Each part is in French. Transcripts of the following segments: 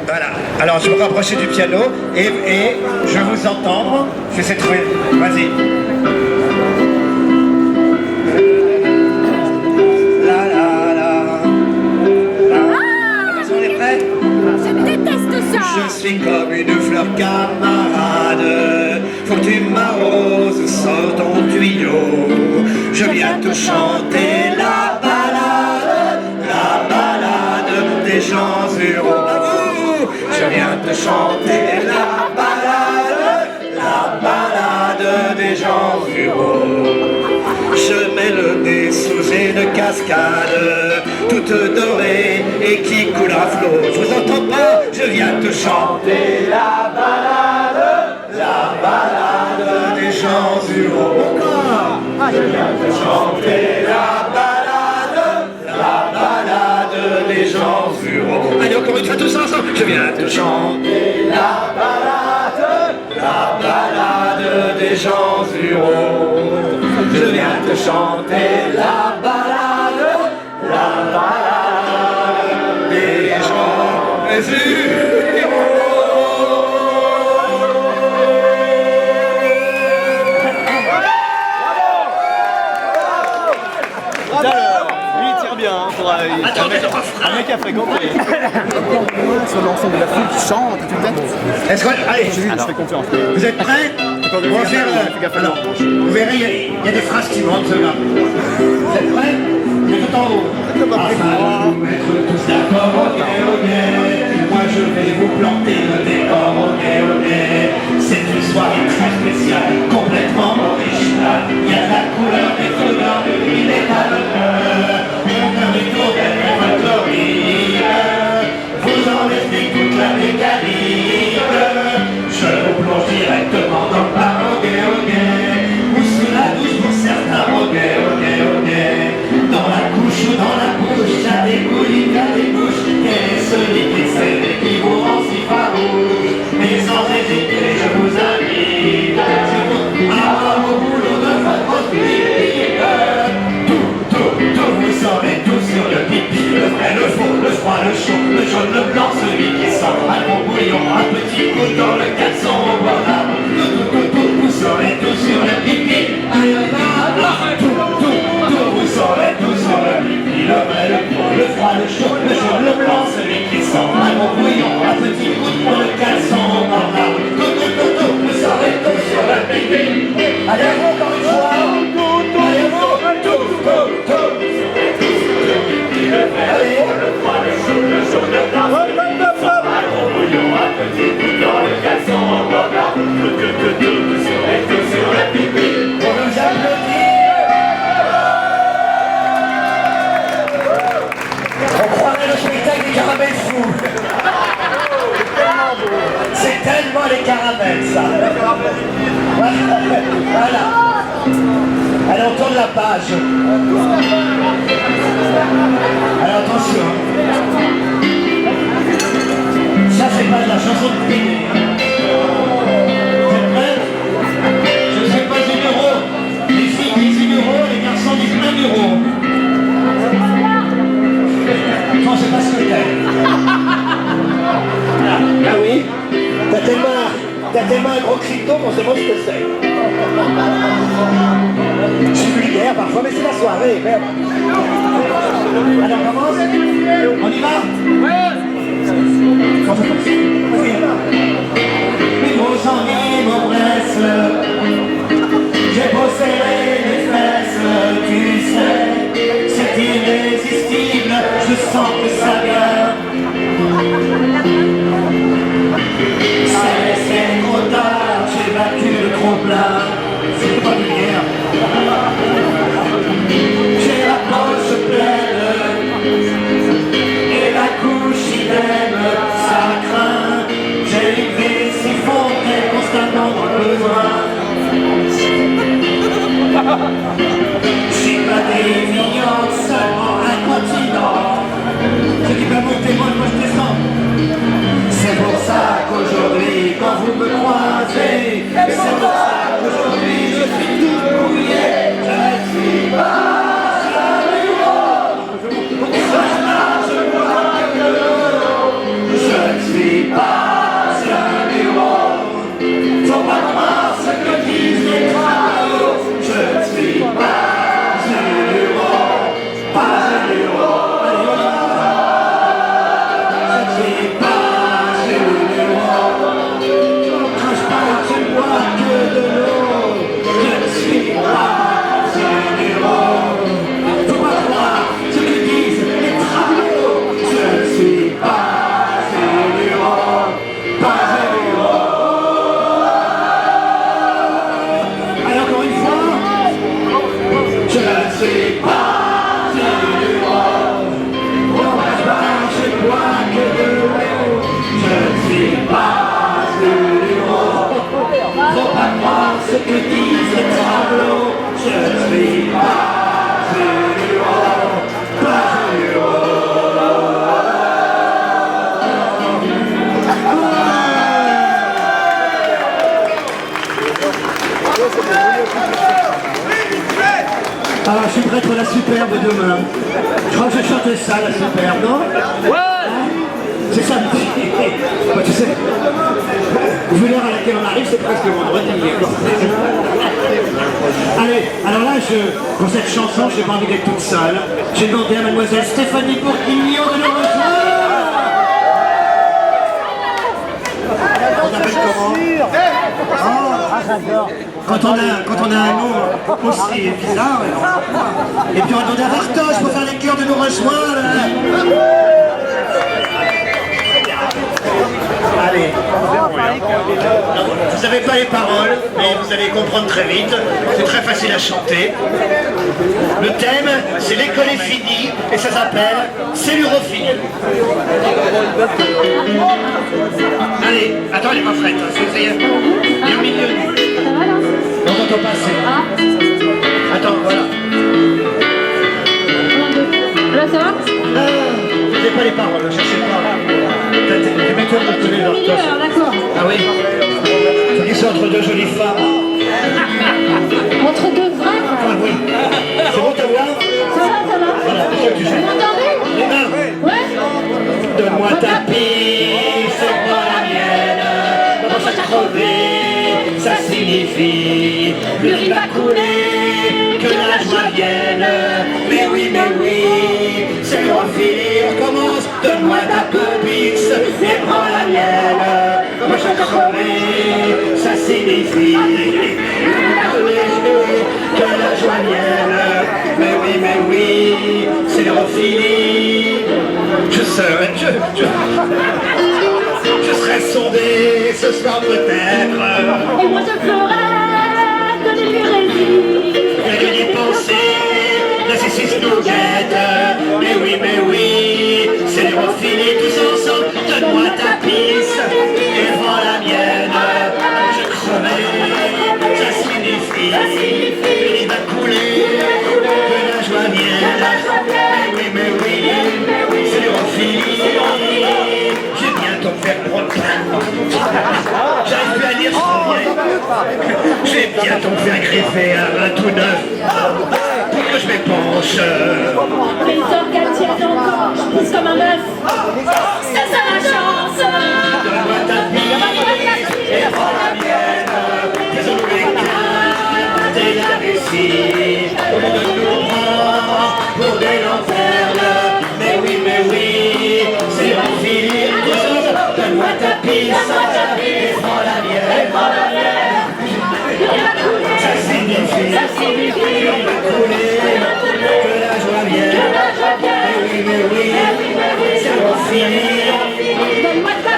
Voilà. Alors je vais me rapprocher du piano et je vous entends. Je sais trouver. Vas-y. La la la. Attention, on est prêts? Je déteste ça. Je suis comme une fleur camarade. Faut que tu m'arroses, sors ton tuyau. Je viens te chanter la balade des gens heureux. Je viens te chanter la balade des gens heureux. Je mets le nez sous une cascade, toute dorée et qui coule à flot. Je vous entends pas, je viens te chanter la balade des gens heureux. Encore, je viens te chanter la balade des gens heureux. Allez, encore une fois tous ensemble. Je viens te chanter la balade des gens heureux. Je viens te chanter la balade des gens heureux. Un mec à fréquenter. Sur l'ensemble de la foule qui chante et tout le texte. Est-ce que... Allez, je fais confiance. vous êtes prêts? On va faire... Alors, vous verrez, il y a des phrases qui montent là. Vous êtes prêts? Il y a tout en haut. Afin de nous mettre tous d'accord, ok, ok. Moi je vais vous planter le décor, ok, ok. C'est une soirée très spéciale, complètement originale. Il y a la couleur des couleurs, il est à l'honneur. Vous enlevez toute la mécanique. Je vous plonge directement dans le bar, ok, ok. Ou sous la douche pour certains, ok, ok, ok. Dans la couche ou dans la bouche, y'a des couilles, y'a des bouches. Et celui qui sait et qui vous rend si farouche. Mais sans hésiter, je vous invite à avoir au boulot de votre pique. Vous saurez tout sur le pipi, le vrai, le faux, le froid, le chaud, le jaune, le blanc, celui qui sent un bon bouillon, un petit coup dans le caleçon au bord d'un vous saurez tout sur le pipi. Vous saurez tout sur le pipi, le vrai, le faux, le froid, le chaud, le jaune, le blanc, celui qui sent un bon bouillon, un petit coup dans le caleçon au bord d'un vous saurez tout sur le pipi. Allez, encore une fois. On croirait le spectacle des caramels fous. C'est tellement les caramels, ça. Voilà. Allez, on tourne la page. Alors attention. Ça, c'est pas de la chanson de Pinet. Vous êtes prêts? Je ne sais pas du euro. Les filles disent 1 euro, les garçons disent 1 euro. Non, c'est pas ce que t'es. Ah oui? T'as tellement un gros crypto qu'on se demande ce que c'est. Je suis vulgaire parfois, mais c'est la soirée. Merde. Alors on commence? On y va? Ouais! Mes gros ennuis m'oppressent. J'ai beau serrer les fesses, tu sais, c'est irrésistible, je sens que ça vient. C'est trop tard, j'ai battu le trop-plein. C'est pas vulgaire. J'ai la poche pleine et la couche idem, ça craint. pour être la superbe demain. Je crois que je chante ça, la superbe, non? Ouais. C'est samedi. Bah, tu sais, vu l'heure à laquelle on arrive, c'est presque vendredi. Allez, alors là, pour cette chanson, je n'ai pas envie d'être toute seule. J'ai demandé à mademoiselle Stéphanie Bourguignon de nous rejoindre. On s'appelle comment? Quand on a un nom aussi bizarre. Et puis on va demander à Bartosz pour faire les cœurs de nous rejoindre. Allez. Vous n'avez pas les paroles, mais vous allez comprendre très vite. C'est très facile à chanter. Le thème, c'est l'école est finie et ça s'appelle cellurophilie. Allez, attends, elle est pas prête. Il est au milieu. On t'entend passer. Attends, voilà. Là, ça va? Je n'ai pas les paroles, cherchez pas. Mets-toi de tenir leur tosse. D'accord. Ah oui. Ça dit ça entre deux jolies femmes. Entre deux vrais? Ah oui. C'est bon ta voix? Ça va? Voilà, c'est ça que tu fais. Vous m'entendez? Les mains. Ouais. Donne-moi ta pile, c'est pas la mienne. Commence à crever, ça signifie le riz va couler, que la joie vienne. Mais oui, c'est le refil, on commence. Donne-moi ta pubis, et prends la mienne. Commence à crever, ça signifie que la joie vienne. Mais oui, c'est le refil. Je serai sondé ce soir peut-être. Et moi je ferai de l'hérésie. Que d'y penser, la C6 nous guette. Mais oui, c'est les refilés tous ensemble. Donne-moi ta pisse et prends la mienne. Je creverai, ça signifie qu'il va couler, que la joie vienne. Mais oui, c'est les refilés. J'ai bientôt fait le j'arrive plus à lire ce qu'on vient. Je vais bientôt faire greffer un tout neuf pour que je m'épanche. Les organes tiennent encore, je pousse comme un bœuf. C'est ça la chance. Donne-moi ta vie et prends la mienne. Faisons les cas, t'es la vessie. On nous prend pour des lanternes. Mais oui, c'est l'enfile. Donne-moi ta pisse et prends la mienne. Ça signifie qu'il va couler, que la joie vienne. Mais oui, c'est l'enfile. Donne-moi ta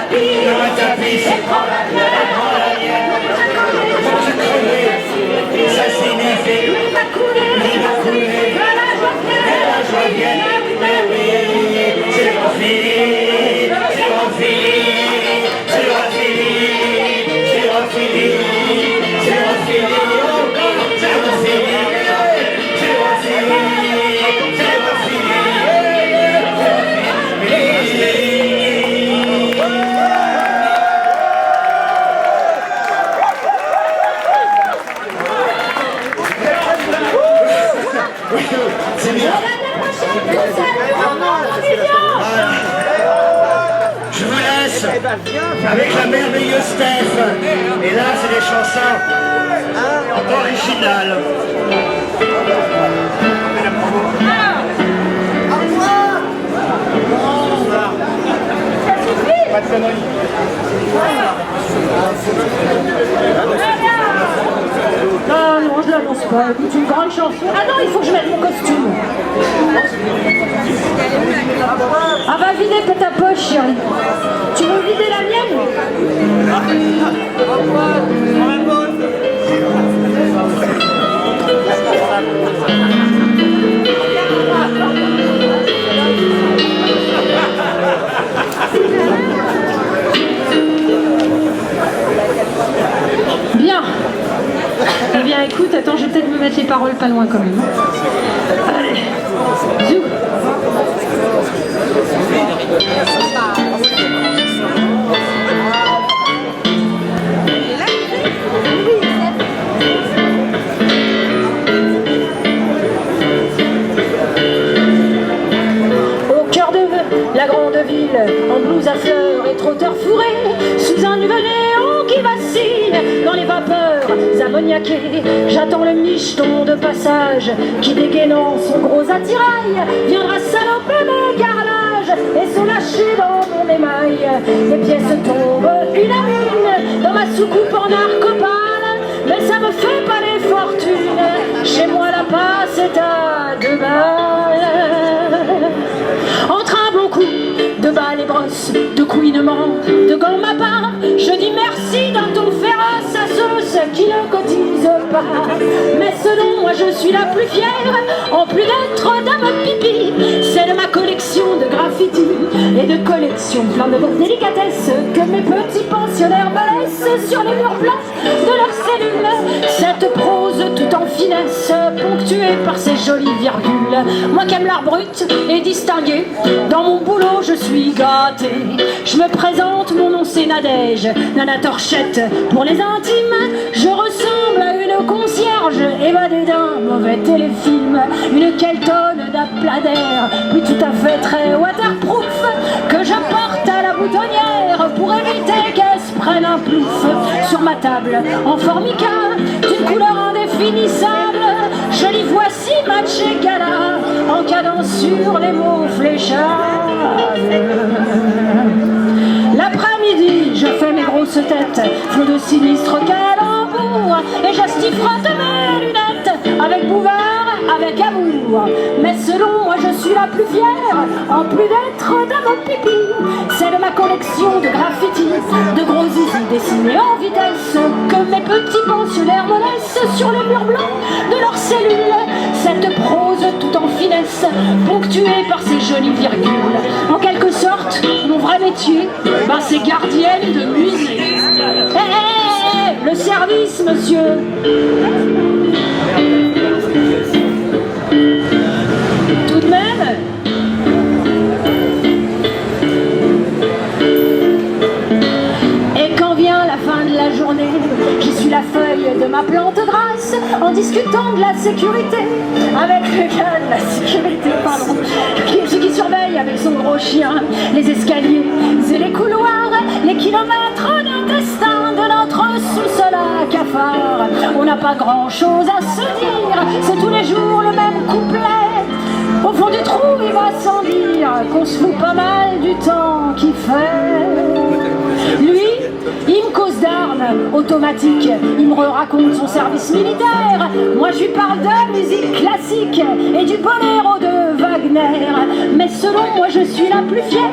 pisse et prends la mienne. Je crever, ça signifie qu'il va couler, que la joie vienne. Mais oui, c'est l'enfile. C'est bien. Je vous laisse avec la merveilleuse Steph. Et là, c'est des chansons originales. Pas de conneries. Non, je l'annonce pas. Écoute, une grande chanson. Ah non, il faut que je mette mon costume. Ah va vider ta poche, chérie. Tu veux vider la mienne? Bien. Eh bien, écoute, attends, je vais peut-être me mettre les paroles pas loin quand même. Allez. Zou. trotteurs fourrés sous un nuage néon qui vacille dans les vapeurs ammoniaquées. J'attends le micheton de passage qui, dégainant son gros attirail, viendra saloper mes carrelages et se lâcher dans mon émail. Les pièces tombent une à une dans ma soucoupe en arcopane, mais ça me fait pas des fortunes. Chez moi la passe est à 2 balles. Entre un bon coup de balles et brosses, de couinements, de gants ma part, je dis merci d'un ton féroce à ceux qui ne cotisent pas. Mais selon moi je suis la plus fière, en plus d'être dame pipi, c'est de ma collection de graffitis et de collection plein de bonnes délicatesses que mes petits pensionnaires me laissent sur les murs blancs de leur cellule. Cette prose tout en finesse, ponctuée par ces jolies virgules. Moi qui aime l'art brut et distingué, dans mon boulot je suis gâté. Je me présente, mon nom c'est Nadège, Nana Torchette pour les intimes. Je ressemble à une concierge évadée d'un mauvais téléfilm, une Kelton d'aplat d'air, puis tout à fait très waterproof, que j'apporte à la boutonnière pour éviter qu'elle se prenne un plouf. Sur ma table, en formica, d'une couleur indéfinissable, je lis voici match et gala, en cadence sur les mots fléchables. L'après-midi, je fais mes grosses têtes, flot de sinistres calembours, et j'astifrotte mes lunettes avec Bouvard, avec amour. Mais selon moi je suis la plus fière, en plus d'être dame pipi, c'est de ma collection de graffitis, de gros zizi dessinés en vitesse, que mes petits pensionnaires me laissent sur les murs blancs de leur cellule. Cette prose tout en finesse, ponctuée par ces jolies virgules. En quelque sorte, mon vrai métier, c'est gardienne de musée. Le service, monsieur. Tout de même. Et quand vient la fin de la journée, j'essuie la feuille de ma plante grasse en discutant de la sécurité avec le gars de la sécurité, pardon, qui surveille avec son gros chien les escaliers et les couloirs, les kilomètres d'intestin de notre sous-sol à cafard. On n'a pas grand-chose à se dire, c'est tous les jours le même couplet. Au fond du trou, il va sans dire qu'on se fout pas mal du temps qu'il fait. Lui, il me cause d'armes automatiques, il me raconte son service militaire. Moi je lui parle de musique classique et du boléro de Wagner. Mais selon moi je suis la plus fière,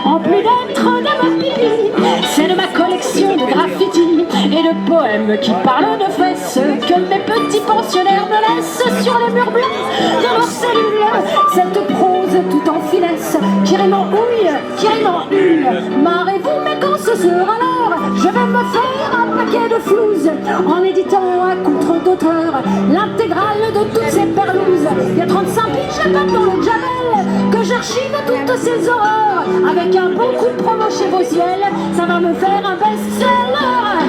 en plus d'être dame pipi, c'est de ma collection de graffitis et de poèmes qui parlent de fesses, que mes petits pensionnaires me laissent sur les murs blancs de leur cellule. Cette prose tout en finesse, qui rime en houille, qui rime en hule. Marrez-vous, mais quand ce sera l'heure, je vais me faire un paquet de flouze en éditant à contre d'auteur l'intégrale de toutes ces perlouses. Il y a 35 piges, je pète dans le Jamel, que j'archive toutes ces horreurs. Avec un bon coup de promo chez Vosiel, ça va me faire un best-seller.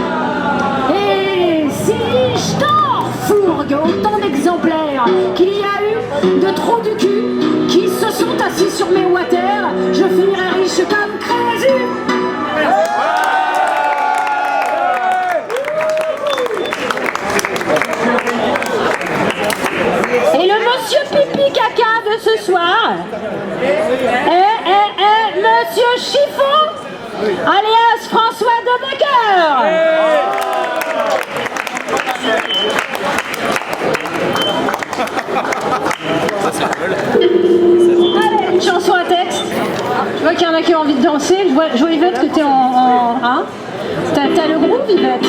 Et si je t'en fourgue autant d'exemplaires qu'il y a eu de trous du cul qui se sont assis sur mes water, je finirai riche comme Crésu. Et le monsieur pipi caca de ce soir, monsieur Chiffon, alias François de Becker. Allez, une chanson à texte. Je vois qu'il y en a qui ont envie de danser. Je vois Yvette que t'es en hein. T'as le groove, Yvette.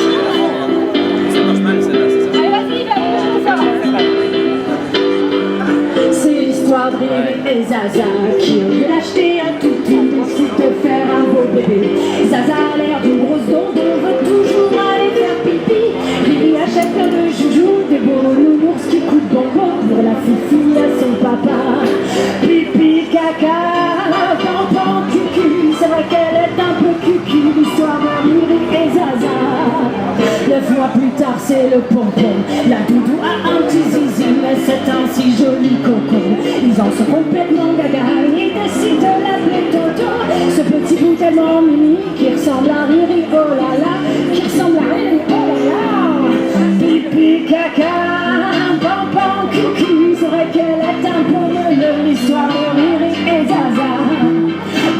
Allez, vas-y, Yvette. C'est l'histoire de et Zaza qui ont dû l'acheter à tout prix pour te faire un beau bébé. Zaza a l'air d'une grosse dondon, veut toujours aller faire pipi. Il achète plein de joujoux, des beaux nounours qui coûtent bonbons pour la fifi à son papa. Pipi, caca, pampan, cucu, c'est vrai qu'elle est un peu cucu, l'histoire de Lyric et Zaza. 9 mois plus tard, c'est le pompon, la doudou a un petit zizi, mais c'est un si joli cocon. Ils en sont complètement gaga, ils décident de l'appeler Toto. Ce petit bout tellement mignon ami qui ressemble à Riri, oh là là, qui ressemble à Riri, oh là là. Pipi, caca, pampan, cucu, c'est vrai qu'elle est un peu de l'histoire de Riri et Zaza.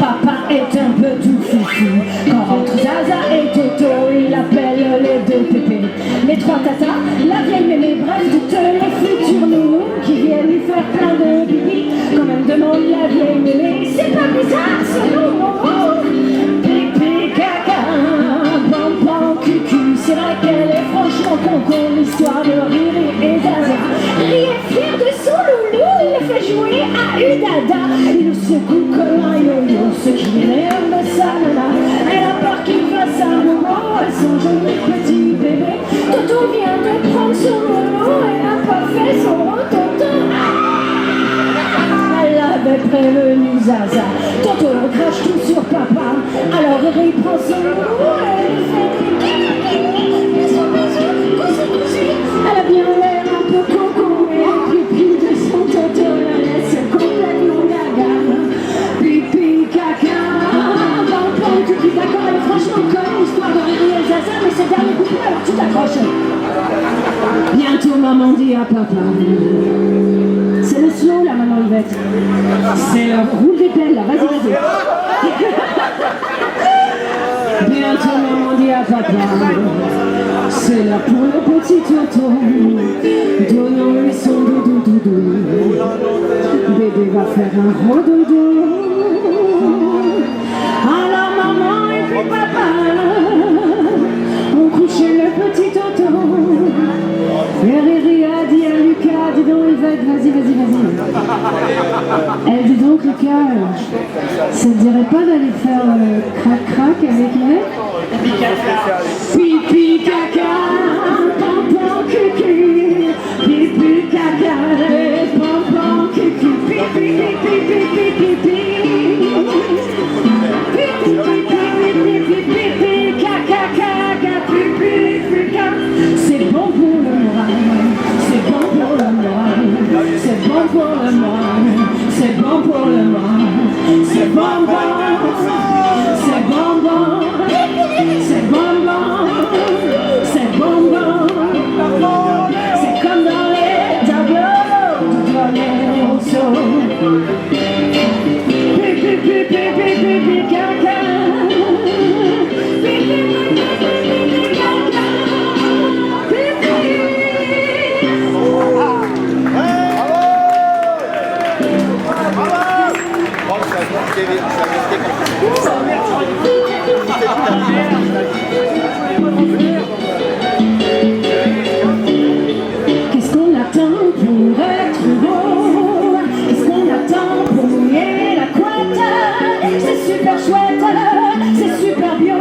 Papa est un peu tout foufou. Quand rentre Zaza et Toto, il appelle les deux pépés. Les trois tatas, la vieille mémé, bref, toutes les futures nounous qui viennent lui faire plein de bibi. Quand même demande la vieille mémé, c'est pas bizarre ce nom. Pipi, caca, pam pam, cucu, c'est vrai qu'elle est franchement con l'histoire de Riri et Zaza. Riri est fier de son loulou, il le fait jouer à une dada. Il le secoue comme un yo-yo, ce qui énerve sa nana. Elle a peur qu'il fasse un moment, elle son joli petit bébé. Toto vient de prendre son boulot, elle n'a pas fait son tonton. Elle avait prévenu Zaza, Toto crache tout sur papa. Alors Riri prend son boulot, elle lui fait des bisous, bisous. Elle a bien l'air un peu coco, et pipi de son Toto la laisse complètement gaga. Pipi, caca, pam, pipi, d'accord, elle est franchement conne, l'histoire de Riri et Zaza, mais c'est le dernier couplet, alors tu t'accroches. Bientôt maman dit à papa, c'est le slow là maman Yvette, c'est le roule des pelles là, vas-y. Bientôt maman dit à papa, c'est là pour le petit Toto, donnons-lui son doudou. Bébé va faire un rododo. Alors maman et puis papa ont couché le petit Toto. Et Riri a dit à Lucas, dis donc Yvette, vas-y. Elle dit donc Lucas, ça te dirait pas d'aller faire crac-crac avec Yvette? Pipi caca, pam cucu, pipi caca, pam cucu, pipi. C'est bon pour le moral, c'est bon pour le moral, c'est bon pour le moral, c'est bon pour le moral, c'est bonbon, c'est bonbon, c'est bonbon, c'est bonbon, c'est comme dans les tableaux de Rousseau. Pipi, caca. Qu'est-ce qu'on attend pour être beau? Qu'est-ce qu'on attend pour mouiller la couette? C'est super chouette, c'est super bio.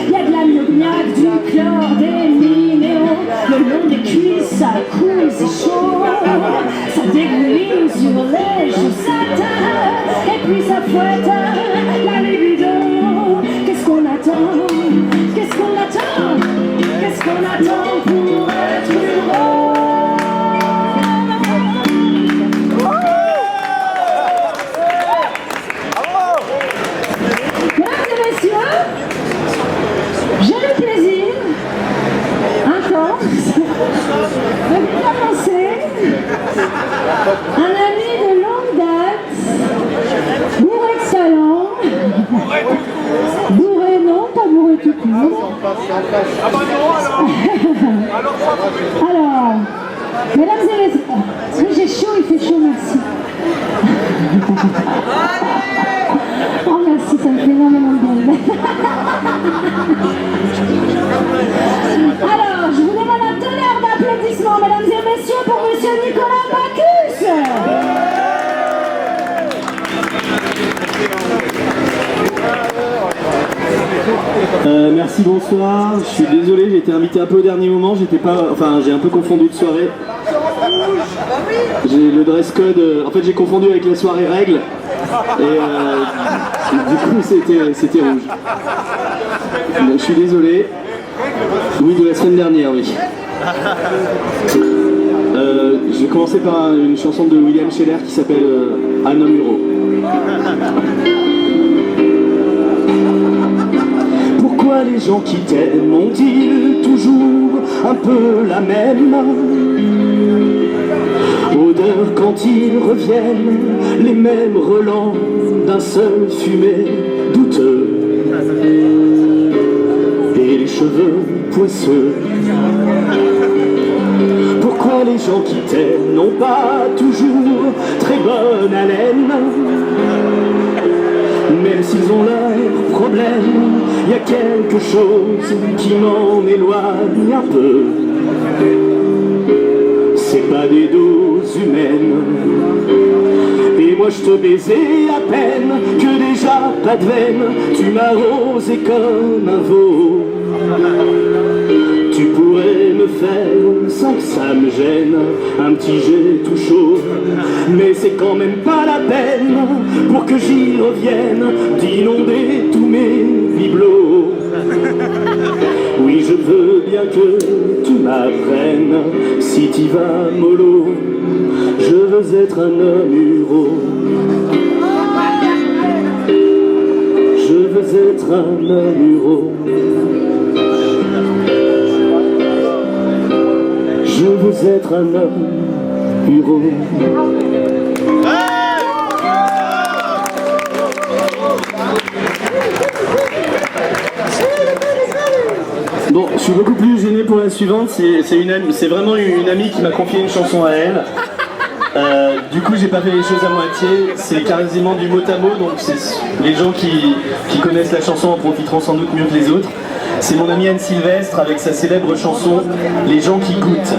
Y a de l'ammoniac, du chlore, des minéraux. Le long des cuisses, ça coule, c'est chaud. Ça dégouline sur les chaussettes. Et puis ça fouette la libido. Qu'est-ce qu'on attend? Qu'est-ce qu'on attend? Qu'est-ce qu'on attend pour être heureux? Mesdames et messieurs, j'ai le plaisir intense de vous annoncer un ami de longue date, bourré de salon, bourré non, pas bourré tout court. Alors, mesdames et messieurs, parce que j'ai chaud, il fait chaud, merci. Oh merci, ça me fait énormément de bien. Alors, je vous demande un tonnerre d'applaudissements, mesdames et messieurs, pour monsieur Nicolas Bacchus. Merci, bonsoir. Je suis désolé, j'ai été invité un peu au dernier moment. J'ai un peu confondu de soirée. J'ai le dress code. En fait, j'ai confondu avec la soirée règle. Et du coup, c'était rouge. Donc, je suis désolé. Oui, de la semaine dernière, oui. Je vais commencer par une chanson de William Scheller qui s'appelle Un homme euro. Pourquoi les gens qui t'aiment ont-ils toujours un peu la même odeur quand ils reviennent, les mêmes relents d'un seul fumet douteux et les cheveux poisseux? Pourquoi les gens qui t'aiment n'ont pas toujours très bonne haleine? Même s'ils ont leurs problèmes, y a quelque chose qui m'en éloigne un peu. C'est pas des doses humaines. Et moi je te baisais à peine, que déjà pas de veine, tu m'arrosais comme un veau. Tu pourrais me faire, sans que ça me gêne, un petit jet tout chaud. Mais c'est quand même pas la peine, pour que j'y revienne, d'inonder tous mes bibelots. Oui, je veux bien que tu m'apprennes, si t'y vas mollo, je veux être un homme huron. Je veux être un homme huron. Je veux être un homme huron. Bon, je suis beaucoup plus gêné pour la suivante. C'est vraiment une amie qui m'a confié une chanson à elle. Du coup, j'ai pas fait les choses à moitié. C'est quasiment du mot à mot, donc les gens qui connaissent la chanson en profiteront sans doute mieux que les autres. C'est mon ami Anne Sylvestre avec sa célèbre chanson Les gens qui goûtent.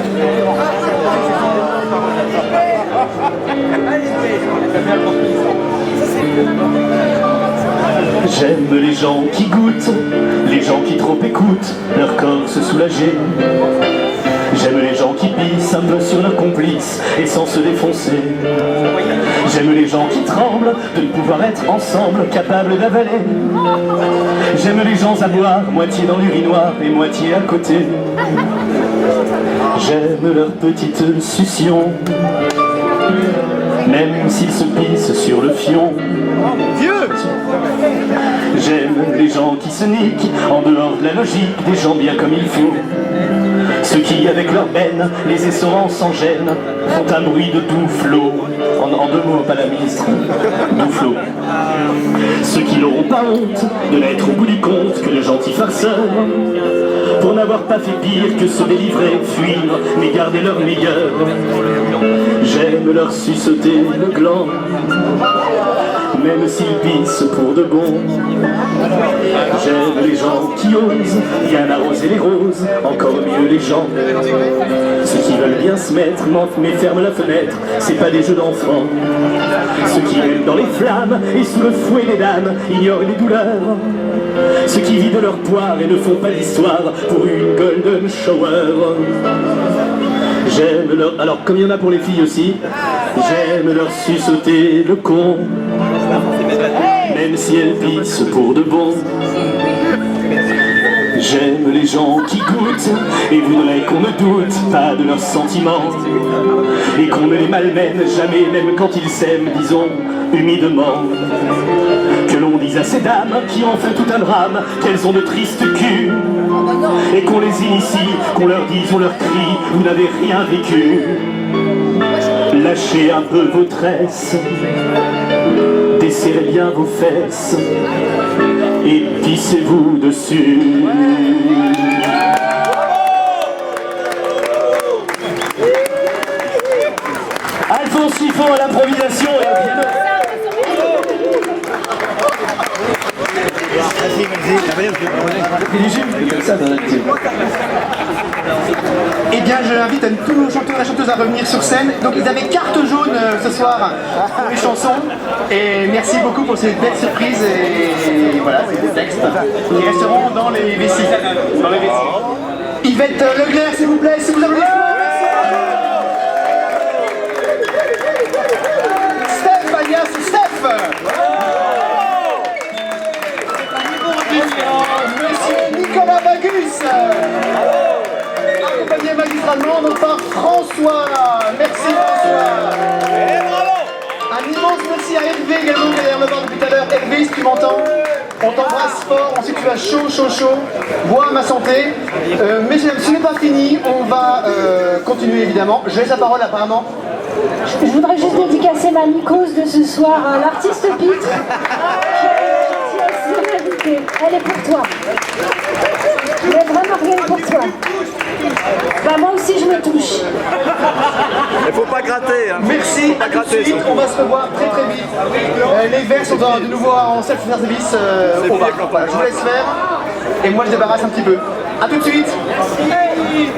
J'aime les gens qui goûtent, les gens qui trop écoutent leur corps se soulager. J'aime les gens qui pissent un peu sur leurs complices et sans se défoncer. J'aime les gens qui tremblent de ne pouvoir être ensemble, capables d'avaler. J'aime les gens à boire, moitié dans l'urinoir et moitié à côté. J'aime leur petite succion, même s'ils se pissent sur le fion. J'aime les gens qui se niquent en dehors de la logique, des gens bien comme il faut. Ceux qui, avec leur benne, les essorants sans gêne, font un bruit de doux flot. En deux mots, pas la ministre, doux flot. Ceux qui n'auront pas honte de n'être au bout du compte que le gentil farceur, pour n'avoir pas fait pire que se délivrer, fuir, mais garder leur meilleur. J'aime leur suceter le gland, même s'ils pissent pour de bon. J'aime les gens qui osent bien arroser les roses, encore mieux les gens. Ceux qui veulent bien se mettre, mais ferment la fenêtre, c'est pas des jeux d'enfants. Ceux qui aiment dans les flammes et sous le fouet des dames ignorent les douleurs. Ceux qui vident leur poire et ne font pas d'histoire pour une golden shower. J'aime leur... Alors comme il y en a pour les filles aussi, j'aime leur suceter le con, même si elles pissent pour de bon. J'aime les gens qui goûtent et voudraient qu'on ne doute pas de leurs sentiments, et qu'on ne les malmène jamais, même quand ils s'aiment, disons, humidement. Que l'on dise à ces dames qui en font tout un drame qu'elles ont de tristes culs, et qu'on les initie, qu'on leur dise, on leur crie, vous n'avez rien vécu. Lâchez un peu vos tresses, desserrez bien vos fesses et pissez-vous dessus. Alphonse Chiffon à l'improvisation et au piano. Eh bien, je invite tous nos chanteurs et chanteuses à revenir sur scène. Donc, ils avaient carte jaune ce soir pour les chansons. Et merci beaucoup pour cette belle surprise. Et voilà, c'est des textes qui resteront dans les vessies. Yvette Leclerc, s'il vous plaît, si vous avez Steph, alias Steph. Monsieur Nicolas Bagus, accompagné magistralement donc par François. Merci François. Un immense merci à Hervé également, qui est derrière le bar depuis tout à l'heure. Hervé, si tu m'entends, on t'embrasse. commence fort, ensuite tu vas chaud, bois à ma santé. Mais ce n'est pas fini, on va continuer évidemment. Je laisse la parole apparemment. Je voudrais juste dédicacer ma mycose de ce soir à l'artiste Pitre, qui a eu la gentillesse de m'inviter. Elle est pour toi. Elle est vraiment rien pour toi. Bah moi aussi je me touche. Il faut pas gratter. Hein. Merci, à tout de suite, on va se revoir très vite. Les verres sont de nouveau en self-service au bar. Voilà, je vous laisse faire et moi je débarrasse un petit peu. A tout de suite. Merci.